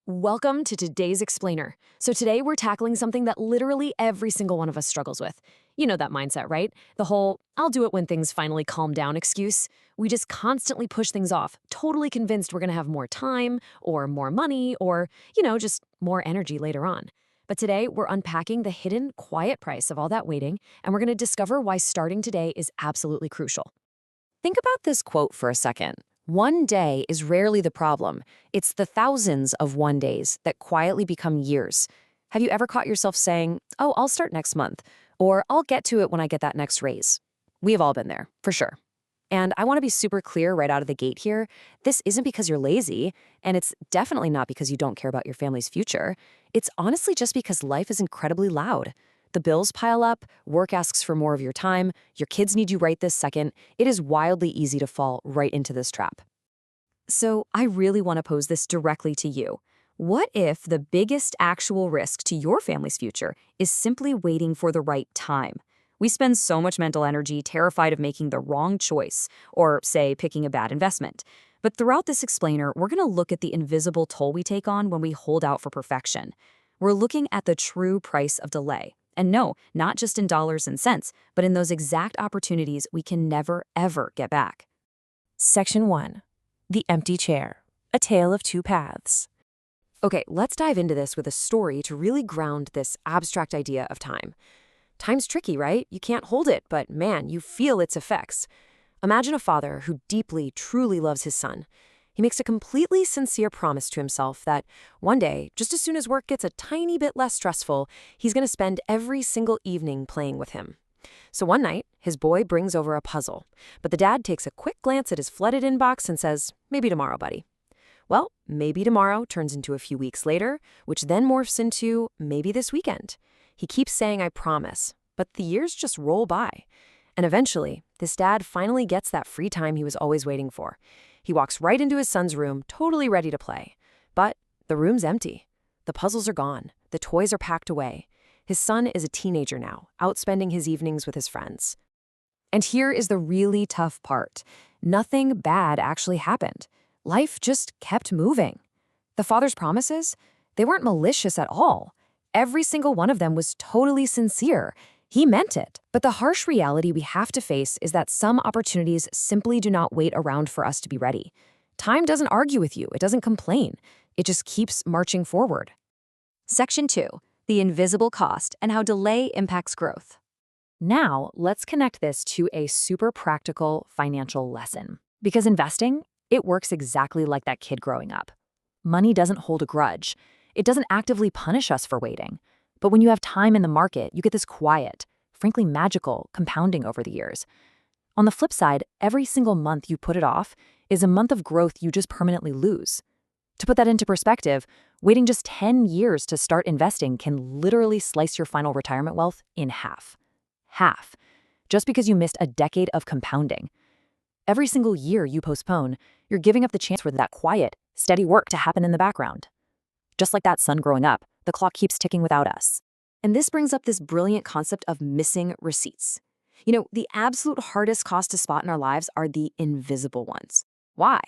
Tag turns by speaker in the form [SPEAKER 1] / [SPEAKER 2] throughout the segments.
[SPEAKER 1] Welcome to today's explainer. So today we're tackling something that literally every single one of us struggles with. You know that mindset, right? The whole, I'll do it when things finally calm down excuse. We just constantly push things off, totally convinced we're gonna have more time, or more money, or, just more energy later on. But today we're unpacking the hidden, quiet price of all that waiting, and we're gonna discover why starting today is absolutely crucial. Think about this quote for a second. One day is rarely the problem. It's the thousands of one days that quietly become years. Have you ever caught yourself saying, oh, I'll start next month, or I'll get to it when I get that next raise? We've all been there, for sure. And I want to be super clear right out of the gate here. This isn't because you're lazy, and it's definitely not because you don't care about your family's future. It's honestly just because life is incredibly loud. The bills pile up, work asks for more of your time, your kids need you right this second. It is wildly easy to fall right into this trap. So I really want to pose this directly to you. What if the biggest actual risk to your family's future is simply waiting for the right time? We spend so much mental energy terrified of making the wrong choice, or, say, picking a bad investment. But throughout this explainer, we're going to look at the invisible toll we take on when we hold out for perfection. We're looking at the true price of delay. And no, not just in dollars and cents, but in those exact opportunities we can never, ever get back.
[SPEAKER 2] Section 1. The Empty Chair. A Tale of Two Paths.
[SPEAKER 1] Okay, let's dive into this with a story to really ground this abstract idea of time. Time's tricky, right? You can't hold it, but man, you feel its effects. Imagine a father who deeply, truly loves his son. He makes a completely sincere promise to himself that one day, just as soon as work gets a tiny bit less stressful, he's going to spend every single evening playing with him. So one night, his boy brings over a puzzle, but the dad takes a quick glance at his flooded inbox and says, maybe tomorrow, buddy. Well, maybe tomorrow turns into a few weeks later, which then morphs into maybe this weekend. He keeps saying, I promise, but the years just roll by. And eventually, this dad finally gets that free time he was always waiting for. He walks right into his son's room, totally ready to play. But the room's empty. The puzzles are gone. The toys are packed away. His son is a teenager now, out spending his evenings with his friends. And here is the really tough part. Nothing bad actually happened. Life just kept moving. The father's promises, they weren't malicious at all. Every single one of them was totally sincere. He meant it. But the harsh reality we have to face is that some opportunities simply do not wait around for us to be ready. Time doesn't argue with you. It doesn't complain. It just keeps marching forward. Section 2. The invisible cost and how delay impacts growth. Now, let's connect this to a super practical financial lesson. Because investing, it works exactly like that kid growing up. Money doesn't hold a grudge. It doesn't actively punish us for waiting. But when you have time in the market, you get this quiet, frankly magical, compounding over the years. On the flip side, every single month you put it off is a month of growth you just permanently lose. To put that into perspective, waiting just 10 years to start investing can literally slice your final retirement wealth in half. Half. Just because you missed a decade of compounding. Every single year you postpone, you're giving up the chance for that quiet, steady work to happen in the background. Just like that son growing up, the clock keeps ticking without us. And this brings up this brilliant concept of missing receipts. The absolute hardest cost to spot in our lives are the invisible ones. Why?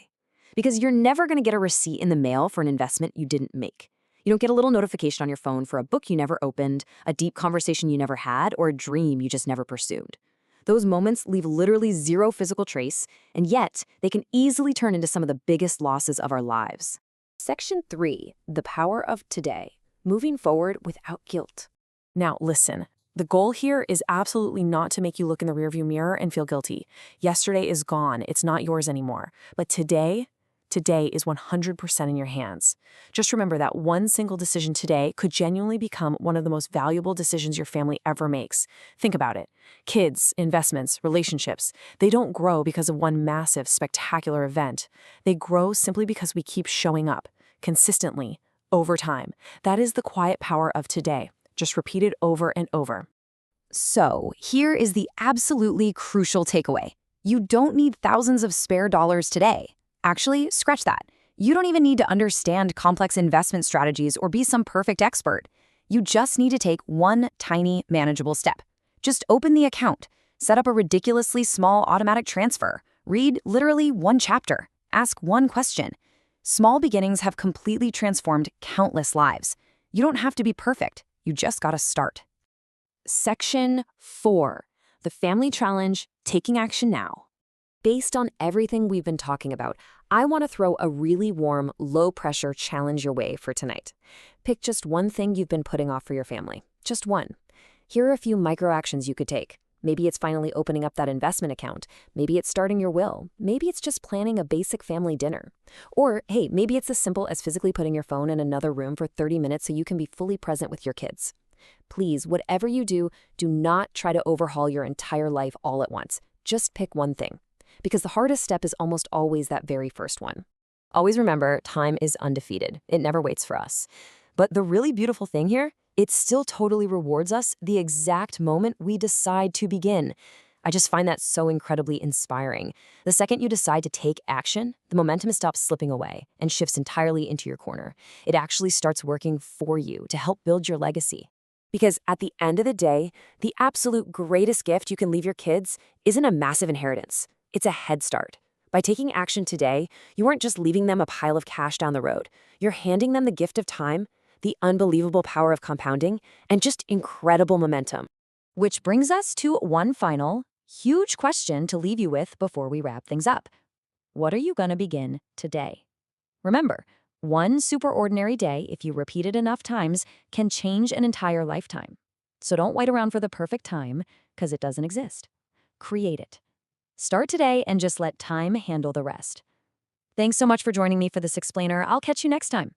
[SPEAKER 1] Because you're never going to get a receipt in the mail for an investment you didn't make. You don't get a little notification on your phone for a book you never opened, a deep conversation you never had, or a dream you just never pursued. Those moments leave literally zero physical trace, and yet they can easily turn into some of the biggest losses of our lives. Section 3. The power of today. Moving forward without guilt.
[SPEAKER 2] Now, listen. The goal here is absolutely not to make you look in the rearview mirror and feel guilty. Yesterday is gone. It's not yours anymore. But today is 100% in your hands. Just remember that one single decision today could genuinely become one of the most valuable decisions your family ever makes. Think about it. Kids, investments, relationships, they don't grow because of one massive, spectacular event. They grow simply because we keep showing up, consistently, over time. That is the quiet power of today, just repeated over and over.
[SPEAKER 1] So, here is the absolutely crucial takeaway. You don't need thousands of spare dollars today. Actually, scratch that. You don't even need to understand complex investment strategies or be some perfect expert. You just need to take one tiny, manageable step. Just open the account, set up a ridiculously small automatic transfer, read literally one chapter, ask one question.
[SPEAKER 2] Small beginnings have completely transformed countless lives. You don't have to be perfect. You just gotta start. Section 4. The Family Challenge, Taking Action Now.
[SPEAKER 1] Based on everything we've been talking about, I want to throw a really warm, low-pressure challenge your way for tonight. Pick just one thing you've been putting off for your family. Just one. Here are a few micro actions you could take. Maybe it's finally opening up that investment account. Maybe it's starting your will. Maybe it's just planning a basic family dinner. Or, hey, maybe it's as simple as physically putting your phone in another room for 30 minutes so you can be fully present with your kids. Please, whatever you do, do not try to overhaul your entire life all at once. Just pick one thing. Because the hardest step is almost always that very first one. Always remember, time is undefeated. It never waits for us. But the really beautiful thing here, it still totally rewards us the exact moment we decide to begin. I just find that so incredibly inspiring. The second you decide to take action, the momentum stops slipping away and shifts entirely into your corner. It actually starts working for you to help build your legacy. Because at the end of the day, the absolute greatest gift you can leave your kids isn't a massive inheritance. It's a head start. By taking action today, you aren't just leaving them a pile of cash down the road. You're handing them the gift of time, the unbelievable power of compounding, and just incredible momentum. Which brings us to one final, huge question to leave you with before we wrap things up. What are you going to begin today? Remember, one superordinary day, if you repeat it enough times, can change an entire lifetime. So don't wait around for the perfect time, because it doesn't exist. Create it. Start today and just let time handle the rest. Thanks so much for joining me for this explainer. I'll catch you next time.